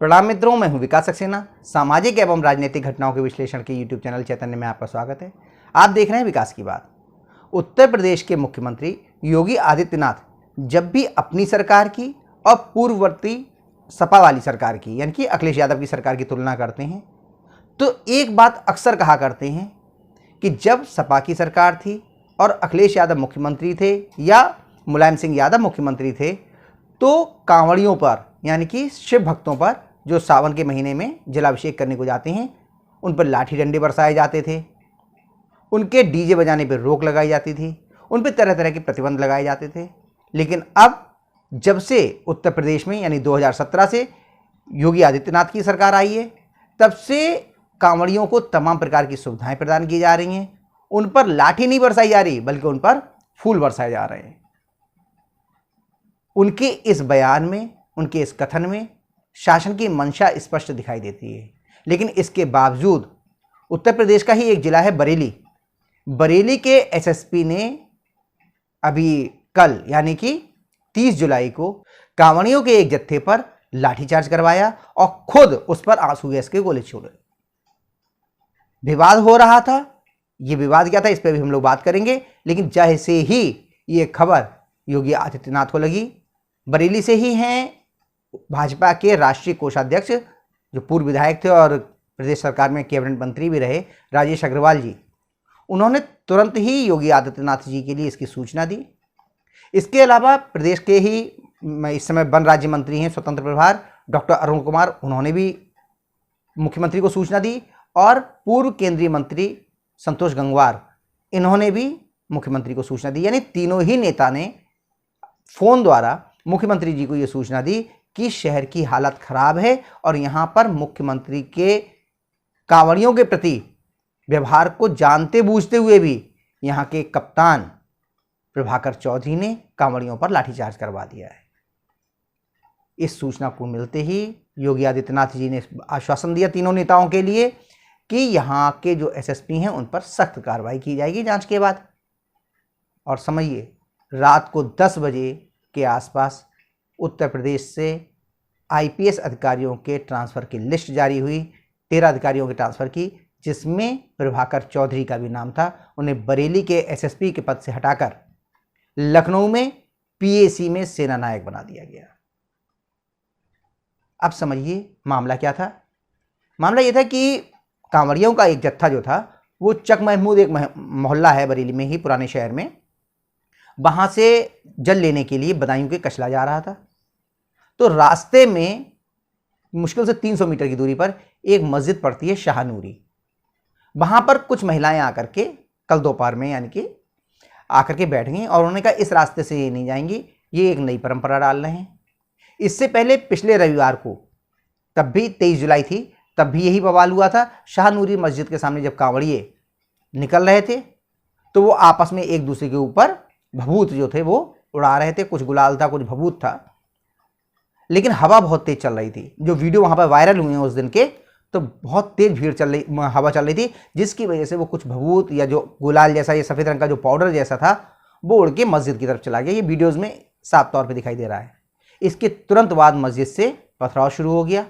प्रणाम मित्रों, मैं हूं विकास सक्सेना। सामाजिक एवं राजनीतिक घटनाओं के विश्लेषण के यूट्यूब चैनल चैतन्य में आपका स्वागत है। आप देख रहे हैं विकास की बात। उत्तर प्रदेश के मुख्यमंत्री योगी आदित्यनाथ जब भी अपनी सरकार की और पूर्ववर्ती सपा वाली सरकार की यानी कि अखिलेश यादव की सरकार की तुलना करते हैं तो एक बात अक्सर कहा करते हैं कि जब सपा की सरकार थी और अखिलेश यादव मुख्यमंत्री थे या मुलायम सिंह यादव मुख्यमंत्री थे तो कांवड़ियों पर यानी कि शिव भक्तों पर जो सावन के महीने में जलाभिषेक करने को जाते हैं उन पर लाठी डंडे बरसाए जाते थे, उनके डीजे बजाने पर रोक लगाई जाती थी, उन पर तरह तरह के प्रतिबंध लगाए जाते थे। लेकिन अब जब से उत्तर प्रदेश में यानी 2017 से योगी आदित्यनाथ की सरकार आई है तब से कांवड़ियों को तमाम प्रकार की सुविधाएं प्रदान की जा रही हैं। उन पर लाठी नहीं बरसाई जा रही बल्कि उन पर फूल बरसाए जा रहे हैं। उनके इस बयान में, उनके इस कथन में शासन की मंशा स्पष्ट दिखाई देती है। लेकिन इसके बावजूद उत्तर प्रदेश का ही एक जिला है बरेली के एसएसपी ने अभी कल यानी कि 30 जुलाई को कांवड़ियों के एक जत्थे पर लाठीचार्ज करवाया और खुद उस पर आंसू गैस के गोले छोड़े। विवाद हो रहा था। ये विवाद क्या था इस पर भी हम लोग बात करेंगे। लेकिन जैसे ही ये खबर योगी आदित्यनाथ को लगी, बरेली से ही हैं भाजपा के राष्ट्रीय कोषाध्यक्ष जो पूर्व विधायक थे और प्रदेश सरकार में कैबिनेट मंत्री भी रहे, राजेश अग्रवाल जी, उन्होंने तुरंत ही योगी आदित्यनाथ जी के लिए इसकी सूचना दी। इसके अलावा प्रदेश के ही इस समय वन राज्य मंत्री हैं स्वतंत्र प्रभार डॉक्टर अरुण कुमार, उन्होंने भी मुख्यमंत्री को सूचना दी और पूर्व केंद्रीय मंत्री संतोष गंगवार, इन्होंने भी मुख्यमंत्री को सूचना दी। यानी तीनों ही नेता ने फोन द्वारा मुख्यमंत्री जी को यह सूचना दी कि शहर की हालत खराब है और यहां पर मुख्यमंत्री के कांवड़ियों के प्रति व्यवहार को जानते बूझते हुए भी यहां के कप्तान प्रभाकर चौधरी ने कांवड़ियों पर लाठीचार्ज करवा दिया है। इस सूचना को मिलते ही योगी आदित्यनाथ जी ने आश्वासन दिया तीनों नेताओं के लिए कि यहां के जो एसएसपी हैं उन पर सख्त कार्रवाई की जाएगी जांच के बाद। और समझिए, रात को 10 बजे के आसपास उत्तर प्रदेश से आईपीएस अधिकारियों के ट्रांसफ़र की लिस्ट जारी हुई। 13 अधिकारियों के ट्रांसफ़र की, जिसमें प्रभाकर चौधरी का भी नाम था। उन्हें बरेली के एसएसपी के पद से हटाकर लखनऊ में पीएसी में सेना नायक बना दिया गया। अब समझिए मामला क्या था। मामला यह था कि कांवड़ियों का एक जत्था जो था वो चक महमूद, एक मोहल्ला है बरेली में ही पुराने शहर में, वहां से जल लेने के लिए बदायूं के कचला जा रहा था। तो रास्ते में मुश्किल से 300 मीटर की दूरी पर एक मस्जिद पड़ती है शाहनूरी। वहां पर कुछ महिलाएं आकर के कल दोपहर में यानी कि आकर के बैठ गई और उन्होंने कहा इस रास्ते से ये नहीं जाएंगी, ये एक नई परंपरा डाल रहे हैं। इससे पहले पिछले रविवार को, तब भी 23 जुलाई थी, तब भी यही बवाल हुआ था। शाहनूरी मस्जिद के सामने जब कांवड़िए निकल रहे थे तो वो आपस में एक दूसरे के ऊपर भभूत जो थे वो उड़ा रहे थे। कुछ गुलाल था, कुछ भभूत था, लेकिन हवा बहुत तेज चल रही थी। जो वीडियो वहां पर वायरल हुए हैं उस दिन के, तो बहुत तेज हवा चल रही थी, जिसकी वजह से वो कुछ भभूत या जो गुलाल जैसा, ये सफ़ेद रंग का जो पाउडर जैसा था, वो उड़ के मस्जिद की तरफ चला गया। ये वीडियोज़ में साफ तौर पर दिखाई दे रहा है। इसके तुरंत बाद मस्जिद से पथराव शुरू हो गया,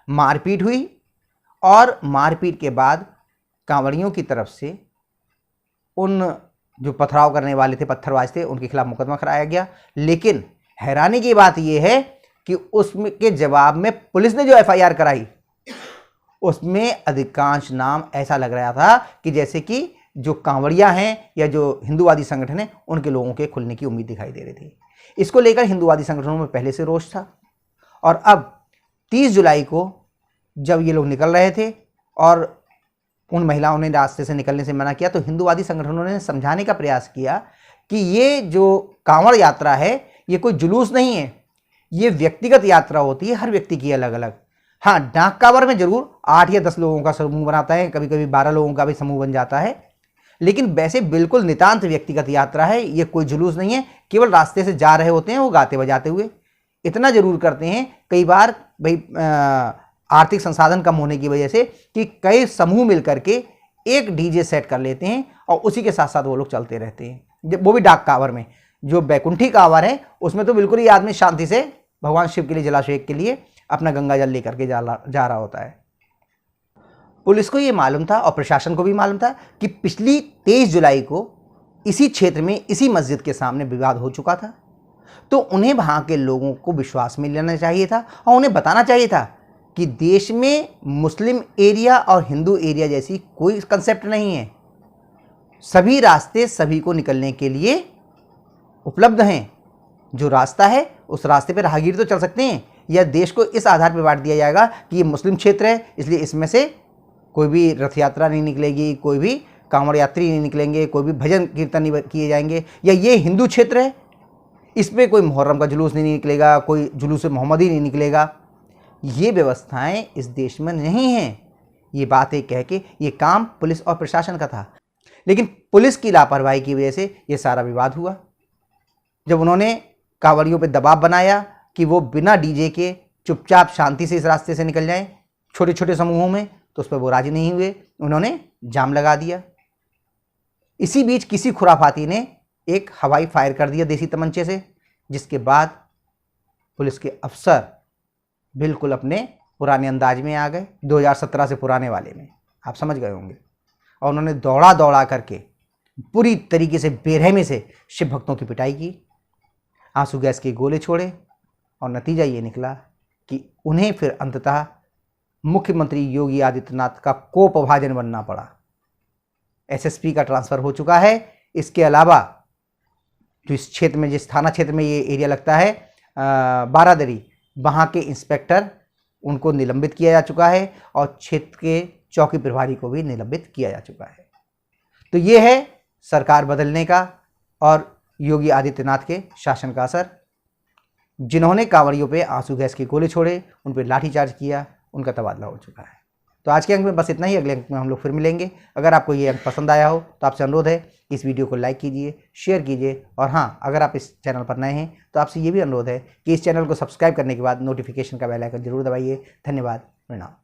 मारपीट हुई और मारपीट के बाद कांवड़ियों की तरफ से उन जो पथराव करने वाले थे, पत्थरबाज थे, उनके खिलाफ मुकदमा कराया गया। लेकिन हैरानी की बात यह है कि उसमें के जवाब में पुलिस ने जो एफआईआर कराई उसमें अधिकांश नाम ऐसा लग रहा था कि जैसे कि जो कांवड़िया हैं या जो हिंदूवादी संगठन है उनके लोगों के खुलने की उम्मीद दिखाई दे रही थी। इसको लेकर हिंदूवादी संगठनों में पहले से रोष था। और अब 30 जुलाई को जब ये लोग निकल रहे थे और उन महिलाओं ने रास्ते से निकलने से मना किया तो हिंदूवादी संगठनों ने समझाने का प्रयास किया कि ये जो कांवड़ यात्रा है ये कोई जुलूस नहीं है, ये व्यक्तिगत यात्रा होती है, हर व्यक्ति की अलग अलग। हाँ, डाक कांवड़ में जरूर 8 या 10 लोगों का समूह बनाता है, कभी कभी 12 लोगों का भी समूह बन जाता है, लेकिन वैसे बिल्कुल नितांत व्यक्तिगत यात्रा है। ये कोई जुलूस नहीं है, केवल रास्ते से जा रहे होते हैं वो गाते बजाते हुए। इतना जरूर करते हैं कई बार भाई आर्थिक संसाधन कम होने की वजह से कि कई समूह मिलकर के एक डीजे सेट कर लेते हैं और उसी के साथ साथ वो लोग चलते रहते हैं, वो भी डाक कांवड़ में। जो बैकुंठी कांवड़ है उसमें तो बिल्कुल ही आदमी शांति से भगवान शिव के लिए, जलाभिषेक के लिए अपना गंगा जल लेकर के जा रहा होता है। पुलिस को ये मालूम था और प्रशासन को भी मालूम था कि पिछली 23 जुलाई को इसी क्षेत्र में इसी मस्जिद के सामने विवाद हो चुका था, तो उन्हें वहाँ के लोगों को विश्वास में लेना चाहिए था और उन्हें बताना चाहिए था कि देश में मुस्लिम एरिया और हिंदू एरिया जैसी कोई कंसेप्ट नहीं है। सभी रास्ते सभी को निकलने के लिए उपलब्ध हैं। जो रास्ता है उस रास्ते पर राहगीर तो चल सकते हैं, या देश को इस आधार पर बांट दिया जाएगा कि ये मुस्लिम क्षेत्र है इसलिए इसमें से कोई भी रथ यात्रा नहीं निकलेगी, कोई भी कांवड़ यात्री नहीं निकलेंगे, कोई भी भजन कीर्तन नहीं किए जाएंगे, या ये हिंदू क्षेत्र है इसमें कोई मुहर्रम का जुलूस नहीं निकलेगा, कोई जुलूस मोहम्मदी नहीं निकलेगा। ये व्यवस्थाएं इस देश में नहीं हैं। ये बातें कह के ये काम पुलिस और प्रशासन का था, लेकिन पुलिस की लापरवाही की वजह से ये सारा विवाद हुआ। जब उन्होंने कांवड़ियों पे दबाव बनाया कि वो बिना डीजे के चुपचाप शांति से इस रास्ते से निकल जाएं छोटे छोटे समूहों में, तो उस पर वो राजी नहीं हुए, उन्होंने जाम लगा दिया। इसी बीच किसी खुराफाती ने एक हवाई फायर कर दिया देसी तमंचे से, जिसके बाद पुलिस के अफसर बिल्कुल अपने पुराने अंदाज में आ गए, 2017 से पुराने वाले में, आप समझ गए होंगे। और उन्होंने दौड़ा दौड़ा करके पूरी तरीके से बेरहमी से शिव भक्तों की पिटाई की, आंसू गैस के गोले छोड़े, और नतीजा ये निकला कि उन्हें फिर अंततः मुख्यमंत्री योगी आदित्यनाथ का कोपभाजन बनना पड़ा। एसएसपी का ट्रांसफ़र हो चुका है। इसके अलावा जो इस क्षेत्र में, जिस थाना क्षेत्र में ये एरिया लगता है बारादरी, वहाँ के इंस्पेक्टर उनको निलंबित किया जा चुका है और क्षेत्र के चौकी प्रभारी को भी निलंबित किया जा चुका है। तो ये है सरकार बदलने का और योगी आदित्यनाथ के शासन का असर। जिन्होंने कांवड़ियों पे आंसू गैस के गोले छोड़े, उन पर लाठीचार्ज किया, उनका तबादला हो चुका है। तो आज के अंक में बस इतना ही। अगले अंक में हम लोग फिर मिलेंगे। अगर आपको ये अंक पसंद आया हो तो आपसे अनुरोध है कि इस वीडियो को लाइक कीजिए, शेयर कीजिए, और हाँ, अगर आप इस चैनल पर नए हैं तो आपसे ये भी अनुरोध है कि इस चैनल को सब्सक्राइब करने के बाद नोटिफिकेशन का बेल आइकन जरूर दबाइए। धन्यवाद। प्रणाम।